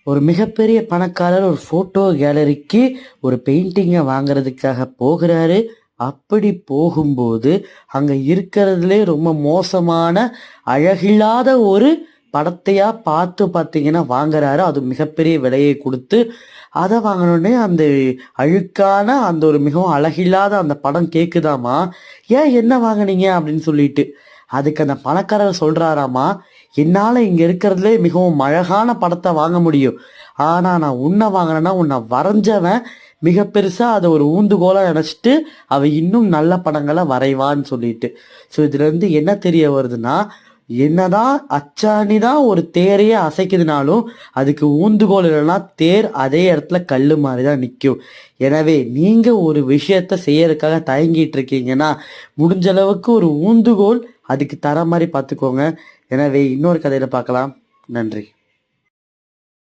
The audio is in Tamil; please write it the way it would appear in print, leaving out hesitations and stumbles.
ஒரு மிகப்பெரிய பணக்காரர் ஒரு ஃபோட்டோ கேலரிக்கு ஒரு பெயிண்டிங்கை வாங்குறதுக்காக போகிறாரு. அப்படி போகும்போது, அங்க இருக்கிறதுலே ரொம்ப மோசமான, அழகில்லாத ஒரு படத்தையா பார்த்து பார்த்தீங்கன்னா வாங்குறாரு. அது மிகப்பெரிய விலையை குடுத்து. அத வாங்குனோனே அந்த அழுக்கான அந்த ஒரு மிகவும் அழகில்லாத அந்த படம் கேட்குதாமா, "ஏன் என்ன வாங்குனீங்க?" அப்படின்னு சொல்லிட்டு. அதுக்கு அந்த பணக்காரர் சொல்றாராமா, "என்னால இங்க இருக்கிறதுலே மிகவும் அழகான படத்த வாங்க முடியும். ஆனா நான் உன்ன வாங்குனேன்னா, உன்ன வரைஞ்சவன் மிக பெருசா அத ஒரு ஊந்துகோலா நெனச்சுட்டு, அவன் இன்னும் நல்ல படங்கள வரைவான்னு" சொல்லிட்டு. ஸோ இதுலருந்து என்ன தெரிய வருதுன்னா, என்னதான் அச்சாணி தான் ஒரு தேரையே அசைக்குதுனாலும், அதுக்கு ஊந்துகோல் இல்லன்னா தேர் அதே இடத்துல கல்லு மாரி தான் நிக்கும். எனவே நீங்க ஒரு விஷயத்த செய்யறதுக்காக தயங்கிட்டு இருக்கீங்கன்னா, முடிஞ்ச அளவுக்கு ஒரு ஊந்துகோல் அதுக்கு தர மாரி பார்த்துக்கோங்க. எனவே இன்னொரு கதையில பார்க்கலாம். நன்றி.